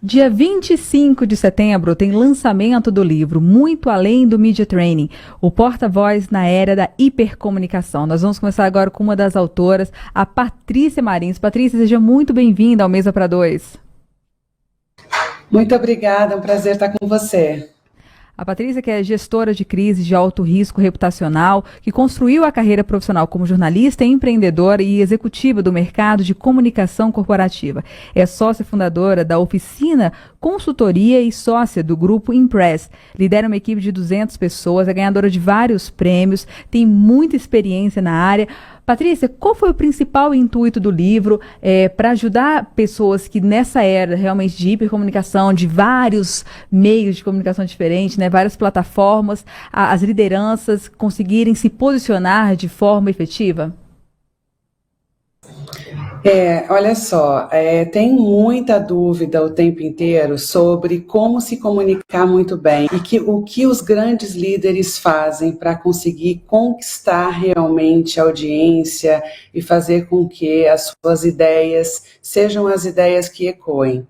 Dia 25 de setembro tem lançamento do livro Muito Além do Media Training, o porta-voz na era da hipercomunicação. Nós vamos começar agora com uma das autoras, a Patrícia Marins. Patrícia, seja muito bem-vinda ao Mesa para Dois. Muito obrigada, é um prazer estar com você. A Patrícia, que é gestora de crises de alto risco reputacional, que construiu a carreira profissional como jornalista, empreendedora e executiva do mercado de comunicação corporativa. É sócia fundadora da Oficina Consultoria e sócia do grupo Impress. Lidera uma equipe de 200 pessoas, é ganhadora de vários prêmios, tem muita experiência na área. Patrícia, qual foi o principal intuito do livro para ajudar pessoas que nessa era realmente de hipercomunicação, de vários meios de comunicação diferentes, né, várias plataformas, as lideranças conseguirem se posicionar de forma efetiva? Olha só, tem muita dúvida o tempo inteiro sobre como se comunicar muito bem e o que os grandes líderes fazem para conseguir conquistar realmente a audiência e fazer com que as suas ideias sejam as ideias que ecoem.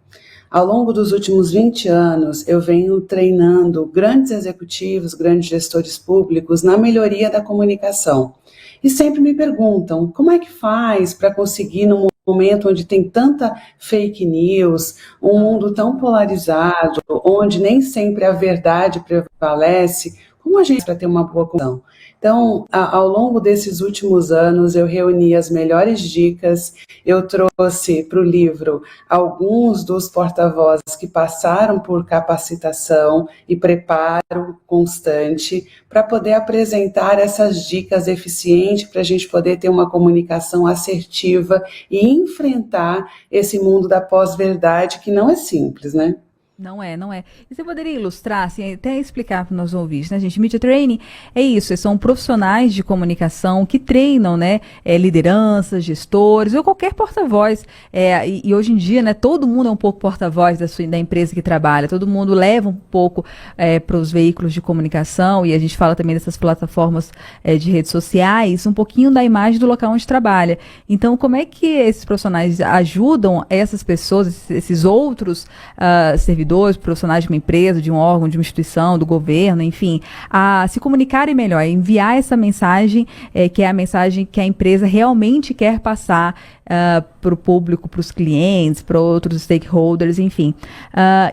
Ao longo dos últimos 20 anos, eu venho treinando grandes executivos, grandes gestores públicos na melhoria da comunicação. E sempre me perguntam, como é que faz para conseguir, num momento onde tem tanta fake news, um mundo tão polarizado, onde nem sempre a verdade prevalece, como a gente para ter uma boa comunicação? Então, ao longo desses últimos anos, eu reuni as melhores dicas, eu trouxe para o livro alguns dos porta-vozes que passaram por capacitação e preparo constante para poder apresentar essas dicas eficientes para a gente poder ter uma comunicação assertiva e enfrentar esse mundo da pós-verdade que não é simples, né? Não é, não é. E você poderia ilustrar, assim, até explicar para os nossos ouvintes, né, gente? Media Training é isso, são profissionais de comunicação que treinam, né, lideranças, gestores, ou qualquer porta-voz. E hoje em dia, né, todo mundo é um pouco porta-voz da empresa que trabalha, todo mundo leva um pouco para os veículos de comunicação, e a gente fala também dessas plataformas de redes sociais, um pouquinho da imagem do local onde trabalha. Então, como é que esses profissionais ajudam essas pessoas, esses outros servidores, profissionais de uma empresa, de um órgão, de uma instituição, do governo, enfim, a se comunicarem melhor, a enviar essa mensagem, que é a mensagem que a empresa realmente quer passar para o público, para os clientes, para outros stakeholders, enfim.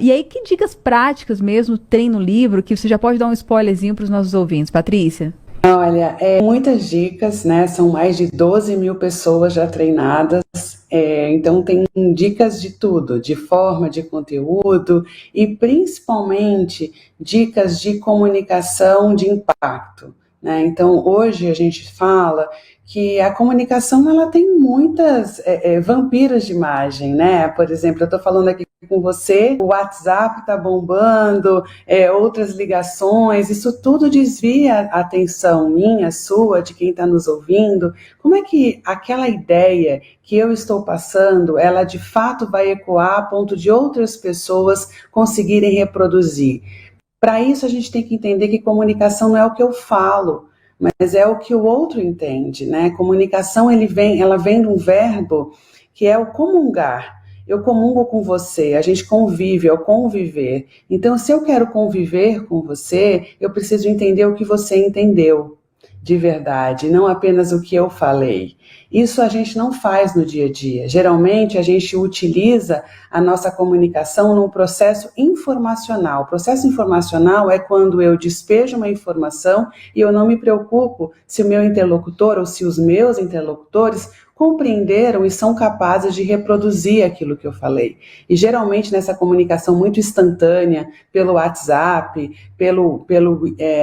E aí, que dicas práticas mesmo tem no livro, que você já pode dar um spoilerzinho para os nossos ouvintes, Patrícia? Olha, muitas dicas, né? São mais de 12 mil pessoas já treinadas, então tem dicas de tudo, de forma, de conteúdo e principalmente dicas de comunicação de impacto, né? Então hoje a gente fala que a comunicação ela tem muitas vampiros de imagem, né? Por exemplo, eu estou falando aqui com você, o WhatsApp está bombando, outras ligações, isso tudo desvia a atenção minha, sua, de quem está nos ouvindo. Como é que aquela ideia que eu estou passando, ela de fato vai ecoar a ponto de outras pessoas conseguirem reproduzir? Para isso a gente tem que entender que comunicação não é o que eu falo, mas é o que o outro entende, né? Comunicação, ela vem de um verbo que é o comungar. Eu comungo com você, a gente convive, é o conviver. Então, se eu quero conviver com você, eu preciso entender o que você entendeu de verdade, não apenas o que eu falei. Isso a gente não faz no dia a dia. Geralmente, a gente utiliza a nossa comunicação num processo informacional. O processo informacional é quando eu despejo uma informação e eu não me preocupo se o meu interlocutor ou se os meus interlocutores compreenderam e são capazes de reproduzir aquilo que eu falei. E geralmente nessa comunicação muito instantânea, pelo WhatsApp, pelo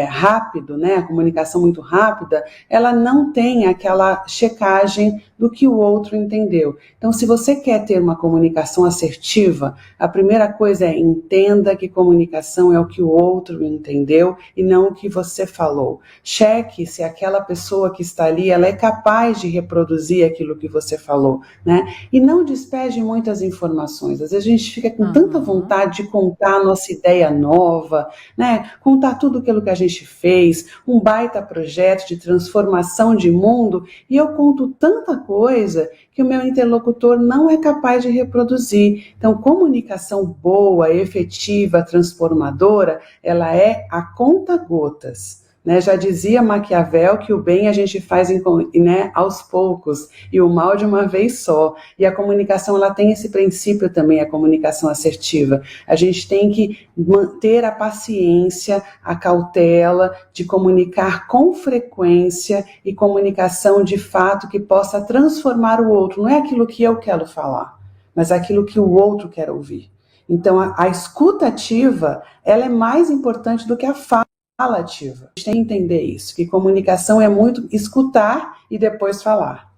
rápido, né, a comunicação muito rápida, ela não tem aquela checagem do que o outro entendeu. Então, se você quer ter uma comunicação assertiva, a primeira coisa é entenda que comunicação é o que o outro entendeu e não o que você falou. Cheque se aquela pessoa que está ali, ela é capaz de reproduzir aquilo aquilo que você falou, né? E não despeje muitas informações. Às vezes a gente fica com tanta vontade de contar a nossa ideia nova, né? Contar tudo aquilo que a gente fez, um baita projeto de transformação de mundo, e eu conto tanta coisa que o meu interlocutor não é capaz de reproduzir. Então, comunicação boa, efetiva, transformadora, ela é a conta-gotas. Né, já dizia Maquiavel que o bem a gente faz né, aos poucos e o mal de uma vez só. E a comunicação ela tem esse princípio também, a comunicação assertiva. A gente tem que manter a paciência, a cautela de comunicar com frequência e comunicação de fato que possa transformar o outro. Não é aquilo que eu quero falar, mas aquilo que o outro quer ouvir. Então, a escuta ativa, ela é mais importante do que a fala ativa. A gente tem que entender isso, que comunicação é muito escutar e depois falar.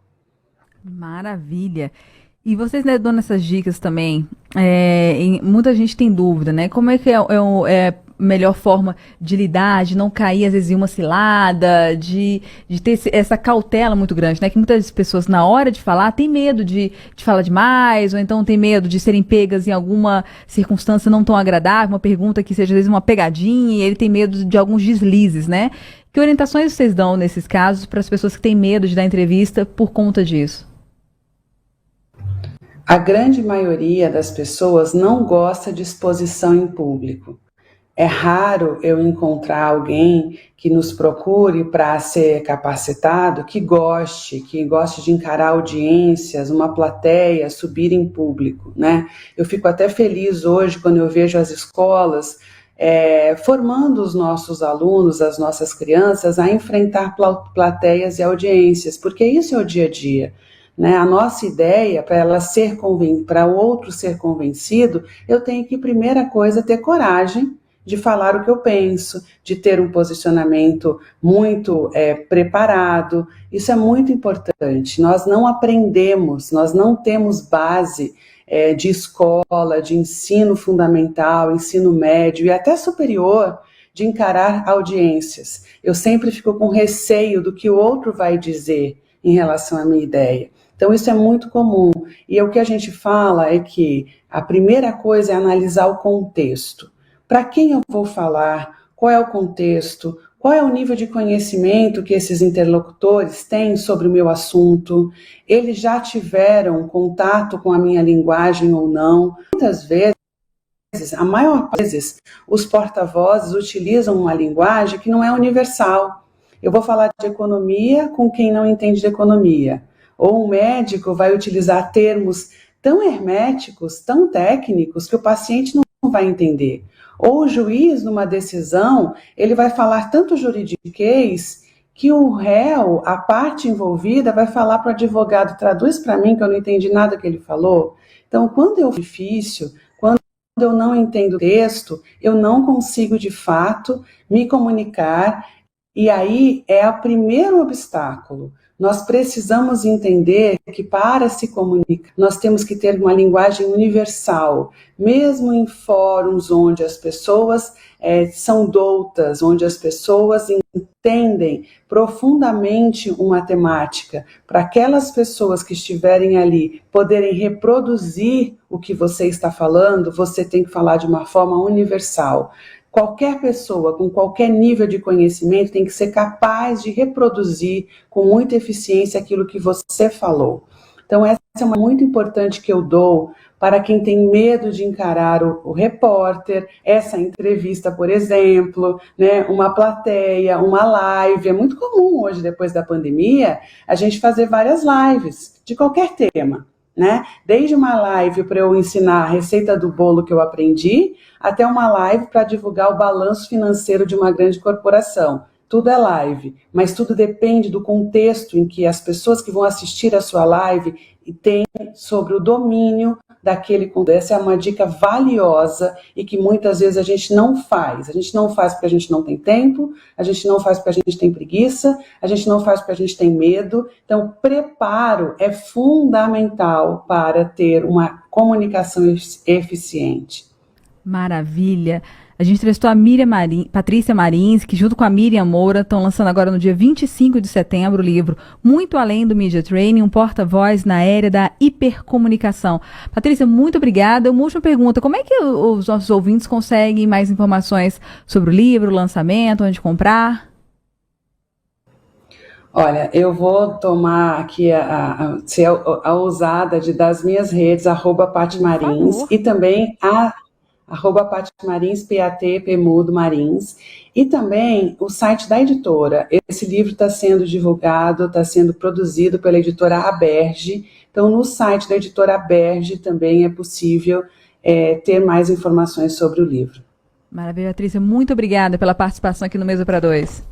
Maravilha. E vocês, né, dando essas dicas também, muita gente tem dúvida, né? Como é que é a melhor forma de lidar, de não cair, às vezes, em uma cilada, de ter essa cautela muito grande, né? Que muitas pessoas, na hora de falar, têm medo de falar demais, ou então tem medo de serem pegas em alguma circunstância não tão agradável, uma pergunta que seja, às vezes, uma pegadinha, e ele tem medo de alguns deslizes, né? Que orientações vocês dão, nesses casos, para as pessoas que têm medo de dar entrevista por conta disso? A grande maioria das pessoas não gosta de exposição em público. É raro eu encontrar alguém que nos procure para ser capacitado, que goste de encarar audiências, uma plateia, subir em público, né? Eu fico até feliz hoje quando eu vejo as escolas formando os nossos alunos, as nossas crianças, a enfrentar plateias e audiências, porque isso é o dia a dia. Né? A nossa ideia, para o outro ser convencido, eu tenho que, primeira coisa, ter coragem de falar o que eu penso, de ter um posicionamento muito preparado. Isso é muito importante. Nós não aprendemos, nós não temos base de escola, de ensino fundamental, ensino médio e até superior, de encarar audiências. Eu sempre fico com receio do que o outro vai dizer em relação à minha ideia. Então, isso é muito comum. E o que a gente fala é que a primeira coisa é analisar o contexto. Para quem eu vou falar? Qual é o contexto? Qual é o nível de conhecimento que esses interlocutores têm sobre o meu assunto? Eles já tiveram contato com a minha linguagem ou não? Muitas vezes, a maior parte das vezes, os porta-vozes utilizam uma linguagem que não é universal. Eu vou falar de economia com quem não entende de economia. Ou um médico vai utilizar termos tão herméticos, tão técnicos, que o paciente não vai entender. Ou o juiz, numa decisão, ele vai falar tanto juridiquês que o réu, a parte envolvida, vai falar para o advogado, traduz para mim que eu não entendi nada que ele falou. Então, quando eu difícil, quando eu não entendo o texto, eu não consigo, de fato, me comunicar, e aí é o primeiro obstáculo. Nós precisamos entender que para se comunicar, nós temos que ter uma linguagem universal, mesmo em fóruns onde as pessoas são doutas, onde as pessoas entendem profundamente uma temática, para aquelas pessoas que estiverem ali poderem reproduzir o que você está falando, você tem que falar de uma forma universal. Qualquer pessoa com qualquer nível de conhecimento tem que ser capaz de reproduzir com muita eficiência aquilo que você falou. Então, essa é uma muito importante que eu dou para quem tem medo de encarar o repórter, essa entrevista, por exemplo, né, uma plateia, uma live. É muito comum hoje, depois da pandemia, a gente fazer várias lives de qualquer tema. Né? Desde uma live para eu ensinar a receita do bolo que eu aprendi, até uma live para divulgar o balanço financeiro de uma grande corporação. Tudo é live, mas tudo depende do contexto em que as pessoas que vão assistir a sua live têm sobre o domínio daquele contexto. Essa é uma dica valiosa e que muitas vezes a gente não faz. A gente não faz porque a gente não tem tempo, a gente não faz porque a gente tem preguiça, a gente não faz porque a gente tem medo. Então, preparo é fundamental para ter uma comunicação eficiente. Maravilha. A gente entrevistou a Patrícia Marins, que junto com a Miriam Moura estão lançando agora no dia 25 de setembro o livro Muito Além do Media Training, um porta-voz na era da hipercomunicação. Patrícia, muito obrigada. Uma última pergunta, como é que os nossos ouvintes conseguem mais informações sobre o livro, o lançamento, onde comprar? Olha, eu vou tomar aqui a ousada das minhas redes, @Pati Marins, e também @Pati Marins, PAT, Mudo Marins, e também o site da editora. Esse livro está sendo divulgado, está sendo produzido pela editora Aberge, então no site da editora Aberge também é possível ter mais informações sobre o livro. Maravilha, Patrícia, muito obrigada pela participação aqui no Mesa para Dois.